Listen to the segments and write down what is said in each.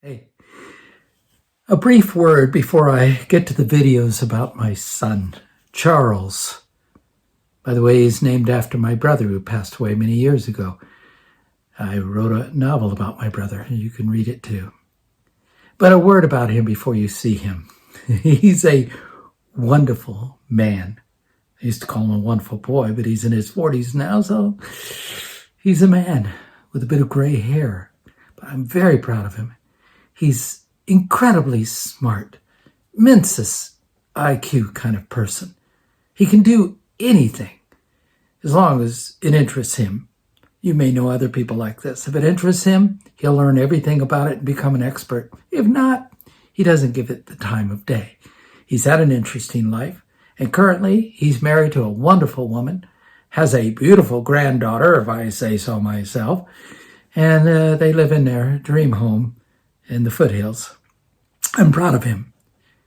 Hey, a brief word before I get to the videos about my son, Charles. By the way, he's named after my brother who passed away many years ago. I wrote a novel about my brother, and you can read it too. But a word about him before you see him. He's a wonderful man. I used to call him a wonderful boy, but he's in his 40s now, so he's a man with a bit of gray hair. But I'm very proud of him. He's incredibly smart, Mensis IQ kind of person. He can do anything as long as it interests him. You may know other people like this. If it interests him, he'll learn everything about it and become an expert. If not, he doesn't give it the time of day. He's had an interesting life, and currently he's married to a wonderful woman, has a beautiful granddaughter, if I say so myself, and they live in their dream home in the foothills. I'm proud of him.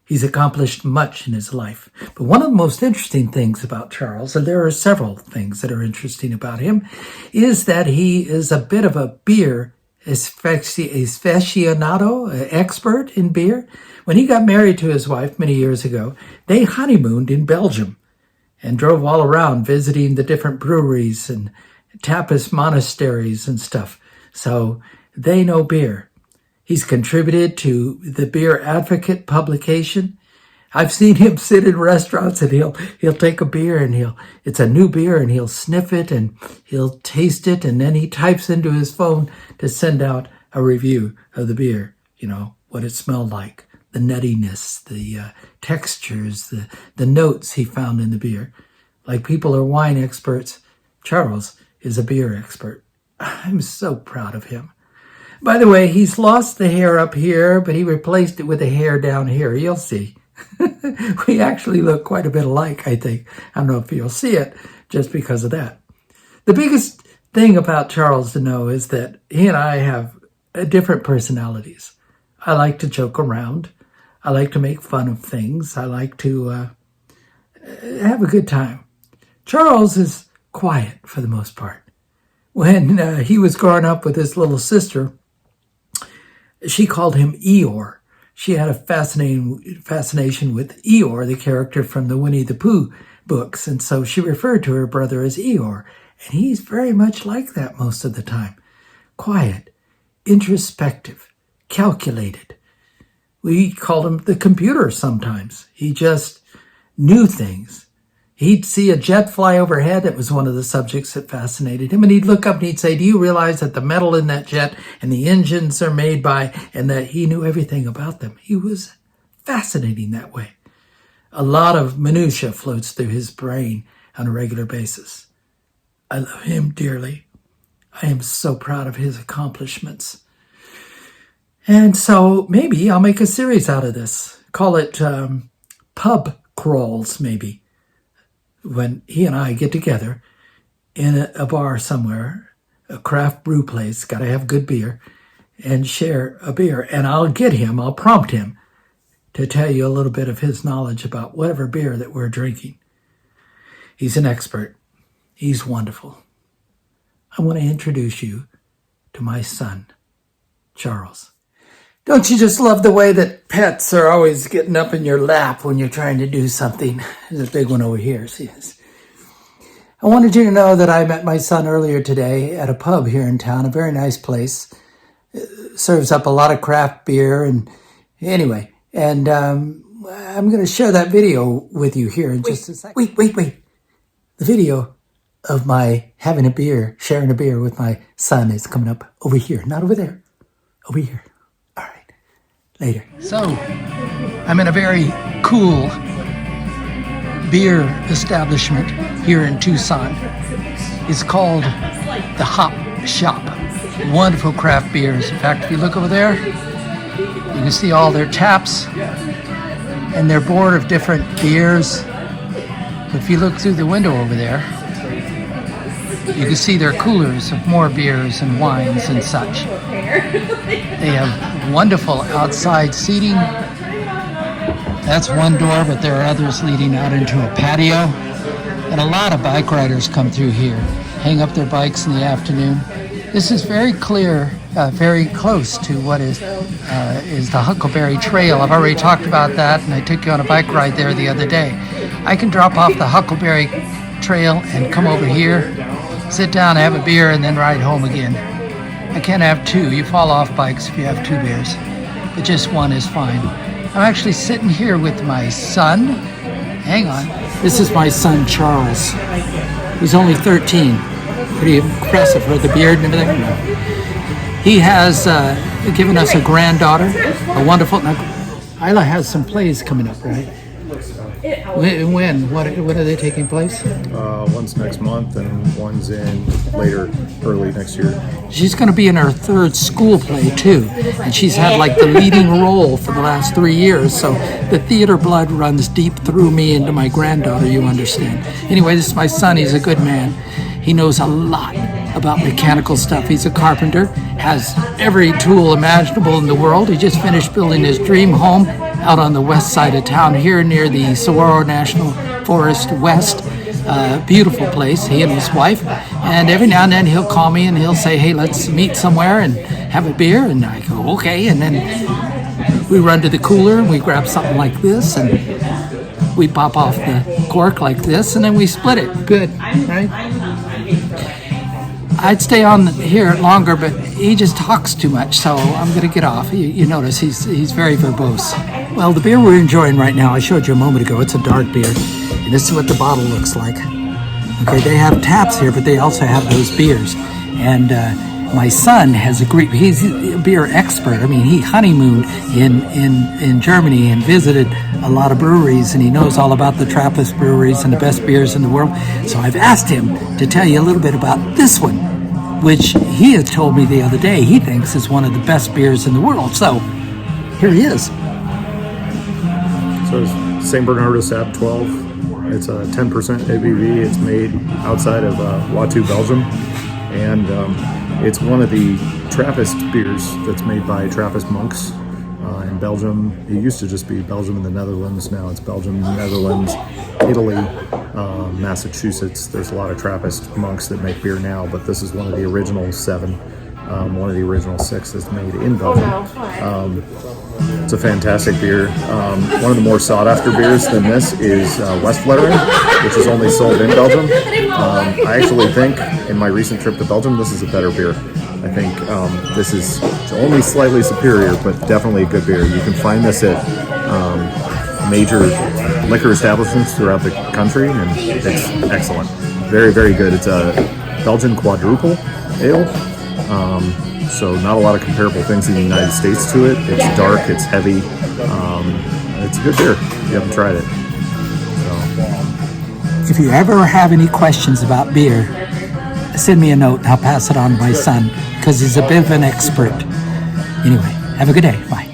He's accomplished much in his life. But one of the most interesting things about Charles, and there are several things that are interesting about him, is that he is a bit of a beer aficionado, expert in beer. When he got married to his wife many years ago, they honeymooned in Belgium and drove all around visiting the different breweries and Trappist monasteries and stuff. So they know beer. He's contributed to the Beer Advocate publication. I've seen him sit in restaurants and he'll take a beer and it's a new beer and he'll sniff it and he'll taste it, and then he types into his phone to send out a review of the beer, what it smelled like, the nuttiness, the textures, the notes he found in the beer. Like people are wine experts, Charles is a beer expert. I'm so proud of him. By the way, he's lost the hair up here, but he replaced it with the hair down here. You'll see. We actually look quite a bit alike, I think. I don't know if you'll see it just because of that. The biggest thing about Charles to know is that he and I have different personalities. I like to joke around. I like to make fun of things. I like to have a good time. Charles is quiet for the most part. When he was growing up with his little sister, she called him Eeyore. She had a fascination with Eeyore, the character from the Winnie the Pooh books, and so she referred to her brother as Eeyore. And he's very much like that most of the time. Quiet, introspective, calculated. We called him the computer sometimes. He just knew things. He'd see a jet fly overhead. That was one of the subjects that fascinated him. And he'd look up and he'd say, do you realize that the metal in that jet and the engines are made by, and that he knew everything about them. He was fascinating that way. A lot of minutia floats through his brain on a regular basis. I love him dearly. I am so proud of his accomplishments. And so maybe I'll make a series out of this. Call it Pub Crawls, maybe. When he and I get together in a bar somewhere, a craft brew place, got to have good beer, and share a beer. And I'll prompt him to tell you a little bit of his knowledge about whatever beer that we're drinking. He's an expert. He's wonderful. I want to introduce you to my son, Charles. Don't you just love the way that pets are always getting up in your lap when you're trying to do something? There's a big one over here. See this? I wanted you to know that I met my son earlier today at a pub here in town, a very nice place. It serves up a lot of craft beer I'm going to share that video with you here in just a second. Wait. The video of my having a beer, sharing a beer with my son is coming up over here, not over there, over here. Later. So, I'm in a very cool beer establishment here in Tucson. It's called the Hop Shop. Wonderful craft beers. In fact, if you look over there, you can see all their taps and their board of different beers. If you look through the window over there, you can see their coolers of more beers and wines and such. They have wonderful outside seating. That's one door, but there are others leading out into a patio. And a lot of bike riders come through here, hang up their bikes in the afternoon. This is very clear very close to what is the Huckleberry Trail. I've already talked about that, and I took you on a bike ride there the other day. I can drop off the Huckleberry Trail and come over here, sit down, have a beer, and then ride home again. I can't have two. You fall off bikes if you have two beers, but just one is fine. I'm actually sitting here with my son. Hang on. This is my son, Charles. He's only 13. Pretty impressive for the beard and everything. He has given us a granddaughter, a wonderful... Now, Isla has some plays coming up, right? When? What are they taking place? One's next month and one's in early next year. She's going to be in her third school play too, and she's had like the leading role for the last 3 years, so the theater blood runs deep through me into my granddaughter, you understand. Anyway, this is my son. He's a good man. He knows a lot about mechanical stuff. He's a carpenter, has every tool imaginable in the world. He just finished building his dream home out on the west side of town here near the Saguaro National Forest West. Beautiful place, he and his wife. And every now and then he'll call me and he'll say, hey, let's meet somewhere and have a beer. And I go, okay. And then we run to the cooler and we grab something like this and we pop off the cork like this and then we split it. Good, right? I'd stay on here longer, but he just talks too much, so I'm going to get off. You notice he's very verbose. Well, the beer we're enjoying right now, I showed you a moment ago, it's a dark beer. And this is what the bottle looks like. Okay, they have taps here, but they also have those beers. And my son has agreed, he's a beer expert. I mean, he honeymooned in Germany and visited a lot of breweries, and he knows all about the Trappist breweries and the best beers in the world. So I've asked him to tell you a little bit about this one, which he has told me the other day he thinks is one of the best beers in the world. So here he is. So it's St. Bernardo Sap 12. It's a 10% ABV. It's made outside of Watu, Belgium. And it's one of the Trappist beers that's made by Trappist monks in Belgium. It used to just be Belgium and the Netherlands. Now it's Belgium, Netherlands, Italy, Massachusetts. There's a lot of Trappist monks that make beer now, but this is one of the original 7. One of the original 6 that's made in Belgium. It's a fantastic beer. One of the more sought after beers than this is Westvleteren, which is only sold in Belgium. I actually think in my recent trip to Belgium, this is a better beer. I think this is only slightly superior, but definitely a good beer. You can find this at major liquor establishments throughout the country, and it's excellent. Very, very good. It's a Belgian quadruple ale. So not a lot of comparable things in the United States to it. It's dark, it's heavy. It's a good beer if you haven't tried it. So. If you ever have any questions about beer, send me a note and I'll pass it on to my son because he's a bit of an expert. Anyway, have a good day. Bye.